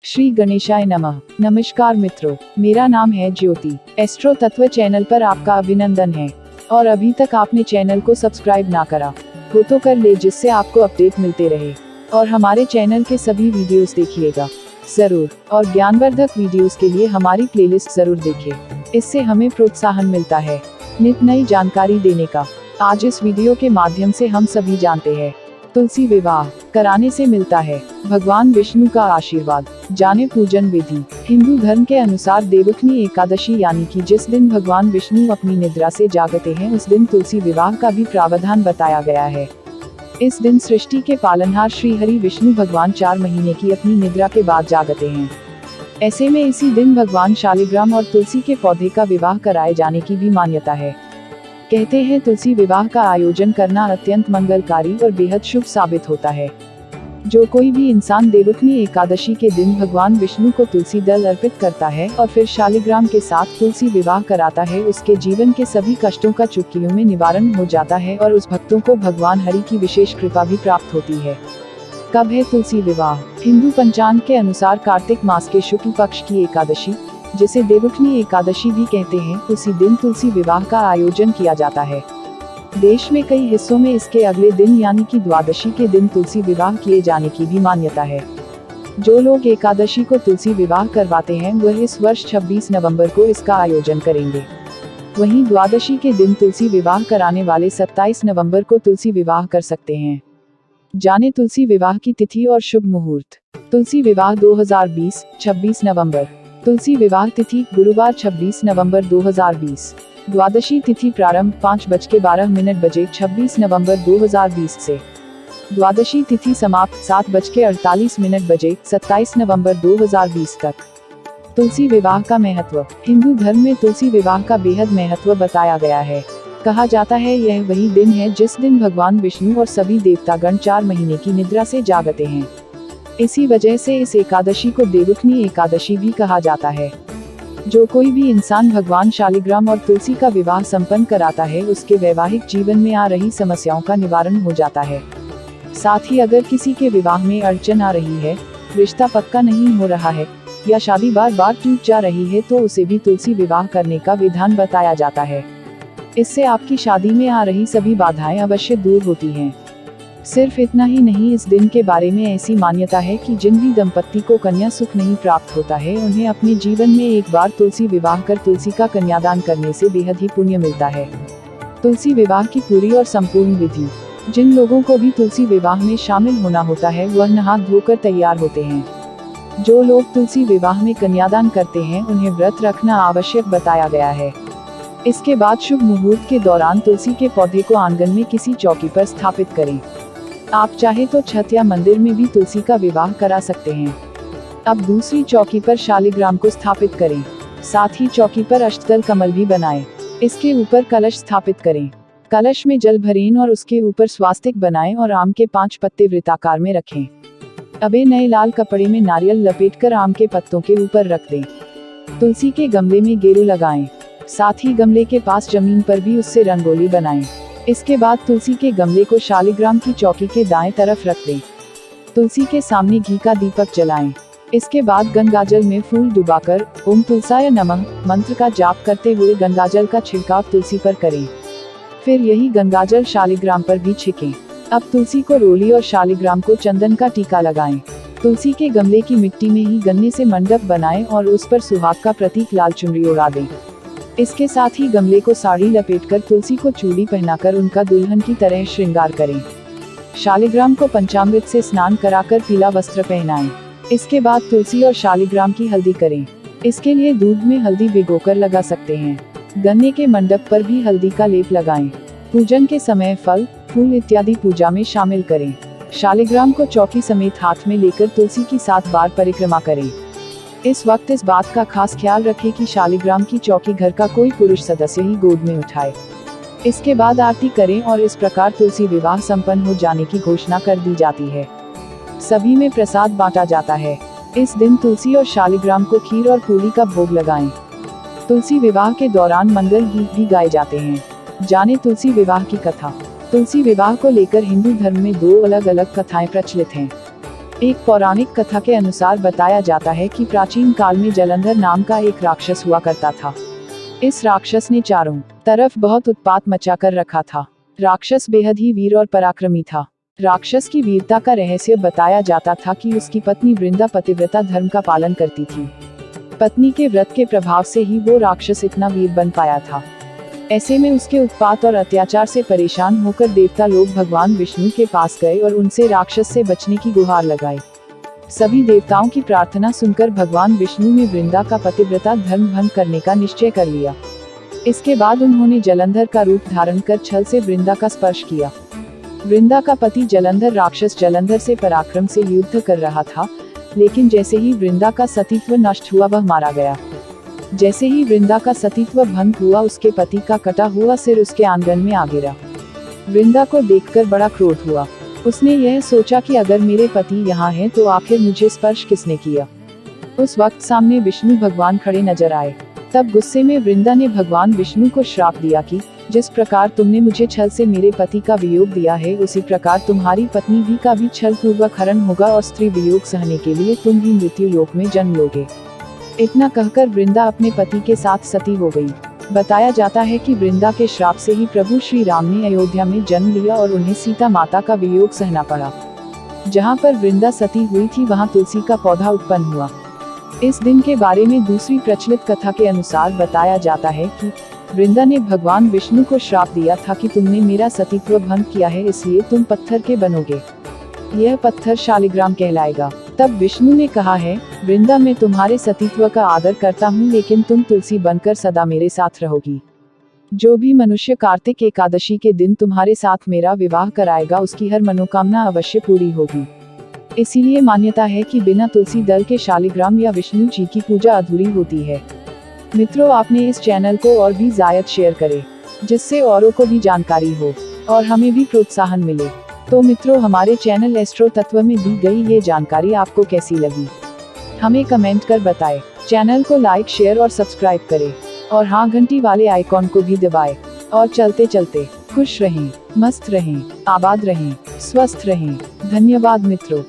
श्री गणेशाय नमः। नमस्कार मित्रों, मेरा नाम है ज्योति। एस्ट्रो तत्व चैनल पर आपका अभिनंदन है। और अभी तक आपने चैनल को सब्सक्राइब ना करा हो तो कर ले, जिससे आपको अपडेट मिलते रहे। और हमारे चैनल के सभी वीडियोस देखिएगा जरूर। और ज्ञानवर्धक वीडियोस के लिए हमारी प्लेलिस्ट जरूर देखें, इससे हमें प्रोत्साहन मिलता है नित नई जानकारी देने का। आज इस वीडियो के माध्यम से हम सभी जानते हैं, तुलसी विवाह कराने से मिलता है भगवान विष्णु का आशीर्वाद। जाने पूजन विधि। हिंदू धर्म के अनुसार देवउठनी एकादशी यानी कि जिस दिन भगवान विष्णु अपनी निद्रा से जागते हैं, उस दिन तुलसी विवाह का भी प्रावधान बताया गया है। इस दिन सृष्टि के पालनहार श्री हरि विष्णु भगवान 4 महीने की अपनी निद्रा के बाद जागते हैं। ऐसे में इसी दिन भगवान शालिग्राम और तुलसी के पौधे का विवाह कराए जाने की भी मान्यता है। कहते हैं तुलसी विवाह का आयोजन करना अत्यंत मंगलकारी और बेहद शुभ साबित होता है। जो कोई भी इंसान देवउठनी एकादशी के दिन भगवान विष्णु को तुलसी दल अर्पित करता है और फिर शालिग्राम के साथ तुलसी विवाह कराता है, उसके जीवन के सभी कष्टों का चुटकियों में निवारण हो जाता है और उस भक्तों को भगवान हरि की विशेष कृपा भी प्राप्त होती है। कब है तुलसी विवाह? हिंदू पंचांग के अनुसार कार्तिक मास के शुक्ल पक्ष की एकादशी, जिसे देवउठनी एकादशी भी कहते हैं, उसी दिन तुलसी विवाह का आयोजन किया जाता है। देश में कई हिस्सों में इसके अगले दिन यानी कि द्वादशी के दिन तुलसी विवाह किए जाने की भी मान्यता है। जो लोग एकादशी को तुलसी विवाह करवाते हैं, वह इस वर्ष 26 नवंबर को इसका आयोजन करेंगे। वहीं द्वादशी के दिन तुलसी विवाह कराने वाले 27 नवंबर को तुलसी विवाह कर सकते हैं। जाने तुलसी विवाह की तिथि और शुभ मुहूर्त। तुलसी विवाह 2020 26 नवंबर। तुलसी विवाह तिथि गुरुवार 26 नवंबर 2020। द्वादशी तिथि प्रारंभ 5:12 बजे 26 नवंबर 2020 से। द्वादशी तिथि समाप्त 7:48 बजे 27 नवंबर 2020 तक। तुलसी विवाह का महत्व। हिंदू धर्म में तुलसी विवाह का बेहद महत्व बताया गया है। कहा जाता है यह वही दिन है जिस दिन भगवान विष्णु और सभी देवतागण 4 महीने की निद्रा से जागते हैं। इसी वजह से इस एकादशी को देवउठनी एकादशी भी कहा जाता है। जो कोई भी इंसान भगवान शालिग्राम और तुलसी का विवाह संपन्न कराता है, उसके वैवाहिक जीवन में आ रही समस्याओं का निवारण हो जाता है। साथ ही अगर किसी के विवाह में अड़चन आ रही है, रिश्ता पक्का नहीं हो रहा है या शादी बार बार टूट जा रही है, तो उसे भी तुलसी विवाह करने का विधान बताया जाता है। इससे आपकी शादी में आ रही सभी बाधाएं अवश्य दूर होती हैं। सिर्फ इतना ही नहीं, इस दिन के बारे में ऐसी मान्यता है कि जिन भी दंपत्ति को कन्या सुख नहीं प्राप्त होता है, उन्हें अपने जीवन में एक बार तुलसी विवाह कर तुलसी का कन्यादान करने से बेहद ही पुण्य मिलता है। तुलसी विवाह की पूरी और संपूर्ण विधि। जिन लोगों को भी तुलसी विवाह में शामिल होना होता है, वह नहा धोकर तैयार होते हैं। जो लोग तुलसी विवाह में कन्यादान करते हैं, उन्हें व्रत रखना आवश्यक बताया गया है। इसके बाद शुभ मुहूर्त के दौरान तुलसी के पौधे को आंगन में किसी चौकी पर स्थापित करें। आप चाहे तो छत या मंदिर में भी तुलसी का विवाह करा सकते हैं। अब दूसरी चौकी पर शालिग्राम को स्थापित करें। साथ ही चौकी पर अष्टदल कमल भी बनाएं। इसके ऊपर कलश स्थापित करें। कलश में जल भरें और उसके ऊपर स्वास्तिक बनाएं और आम के 5 पत्ते वृत्ताकार में रखें। अब नए लाल कपड़े में नारियल लपेटकर आम के पत्तों के ऊपर रख दें। तुलसी के गमले में गेरू लगाएं। साथ ही गमले के पास जमीन पर भी उससे रंगोली बनाएं। इसके बाद तुलसी के गमले को शालिग्राम की चौकी के दाएं तरफ रख दें। तुलसी के सामने घी का दीपक जलाएं। इसके बाद गंगाजल में फूल डुबाकर ओम तुलसाय नमः मंत्र का जाप करते हुए गंगाजल का छिड़काव तुलसी पर करें। फिर यही गंगाजल शालिग्राम पर भी छिड़कें। अब तुलसी को रोली और शालिग्राम को चंदन का टीका लगाएं। तुलसी के गमले की मिट्टी में ही गन्ने से मंडप बनाएं और उस पर सुहाग का प्रतीक लाल चुनरी उड़ा दें। इसके साथ ही गमले को साड़ी लपेटकर तुलसी को चूड़ी पहनाकर उनका दुल्हन की तरह श्रृंगार करें। शालिग्राम को पंचामृत से स्नान कराकर पीला वस्त्र पहनाएं। इसके बाद तुलसी और शालिग्राम की हल्दी करें। इसके लिए दूध में हल्दी भिगोकर लगा सकते हैं। गन्ने के मंडप पर भी हल्दी का लेप लगाएं। पूजन के समय फल, फूल इत्यादि पूजा में शामिल करें। शालिग्राम को चौकी समेत हाथ में लेकर तुलसी की 7 बार परिक्रमा करें। इस वक्त इस बात का खास ख्याल रखें कि शालिग्राम की चौकी घर का कोई पुरुष सदस्य ही गोद में उठाए। इसके बाद आरती करें और इस प्रकार तुलसी विवाह संपन्न हो जाने की घोषणा कर दी जाती है। सभी में प्रसाद बांटा जाता है। इस दिन तुलसी और शालिग्राम को खीर और पूरी का भोग लगाएं। तुलसी विवाह के दौरान मंगल गीत भी गाए जाते हैं। जाने तुलसी विवाह की कथा। तुलसी विवाह को लेकर हिंदू धर्म में 2 अलग अलग कथाएं प्रचलित हैं। एक पौराणिक कथा के अनुसार बताया जाता है कि प्राचीन काल में जलंधर नाम का एक राक्षस हुआ करता था। इस राक्षस ने चारों तरफ बहुत उत्पात मचा कर रखा था। राक्षस बेहद ही वीर और पराक्रमी था। राक्षस की वीरता का रहस्य बताया जाता था कि उसकी पत्नी वृंदा पतिव्रता धर्म का पालन करती थी। पत्नी के व्रत के प्रभाव से ही वो राक्षस इतना वीर बन पाया था। ऐसे में उसके उत्पात और अत्याचार से परेशान होकर देवता लोग भगवान विष्णु के पास गए और उनसे राक्षस से बचने की गुहार लगाई। सभी देवताओं की प्रार्थना सुनकर भगवान विष्णु ने वृंदा का पतिव्रता धर्म भंग करने का निश्चय कर लिया। इसके बाद उन्होंने जलंधर का रूप धारण कर छल से वृंदा का स्पर्श किया। वृंदा का पति जलंधर राक्षस जलंधर से पराक्रम से युद्ध कर रहा था, लेकिन जैसे ही वृंदा का सतीत्व नष्ट हुआ वह मारा गया। जैसे ही वृंदा का सतीत्व भंग हुआ उसके पति का कटा हुआ सिर उसके आंगन में आ गिरा। वृंदा को देखकर बड़ा क्रोध हुआ। उसने यह सोचा कि अगर मेरे पति यहाँ हैं तो आखिर मुझे स्पर्श किसने किया। उस वक्त सामने विष्णु भगवान खड़े नजर आए। तब गुस्से में वृंदा ने भगवान विष्णु को श्राप दिया कि जिस प्रकार तुमने मुझे छल से मेरे पति का वियोग दिया है, उसी प्रकार तुम्हारी पत्नी भी का भी छल पूर्वक हरण होगा और स्त्री वियोग सहने के लिए तुम भी मृत्यु लोक में जन्म लोगे। इतना कहकर वृंदा अपने पति के साथ सती हो गई। बताया जाता है कि वृंदा के श्राप से ही प्रभु श्री राम ने अयोध्या में जन्म लिया और उन्हें सीता माता का वियोग सहना पड़ा। जहाँ पर वृंदा सती हुई थी वहाँ तुलसी का पौधा उत्पन्न हुआ। इस दिन के बारे में दूसरी प्रचलित कथा के अनुसार बताया जाता है कि वृंदा ने भगवान विष्णु को श्राप दिया था कि तुमने मेरा सतीत्व भंग किया है, इसलिए तुम पत्थर के बनोगे। यह पत्थर शालिग्राम कहलाएगा। तब विष्णु ने कहा है, वृंदा मैं तुम्हारे सतीत्व का आदर करता हूँ, लेकिन तुम तुलसी बनकर सदा मेरे साथ रहोगी। जो भी मनुष्य कार्तिक एकादशी के दिन तुम्हारे साथ मेरा विवाह कराएगा उसकी हर मनोकामना अवश्य पूरी होगी। इसीलिए मान्यता है कि बिना तुलसी दल के शालिग्राम या विष्णु जी की पूजा अधूरी होती है। मित्रों, आपने इस चैनल को और भी ज़्यादा शेयर करें, जिससे औरों को भी जानकारी हो और हमें भी प्रोत्साहन मिले। तो मित्रों, हमारे चैनल एस्ट्रो तत्व में दी गई ये जानकारी आपको कैसी लगी, हमें कमेंट कर बताएं। चैनल को लाइक, शेयर और सब्सक्राइब करें और हाँ, घंटी वाले आइकॉन को भी दबाएं। और चलते चलते खुश रहें, मस्त रहें, आबाद रहें, स्वस्थ रहें। धन्यवाद मित्रों।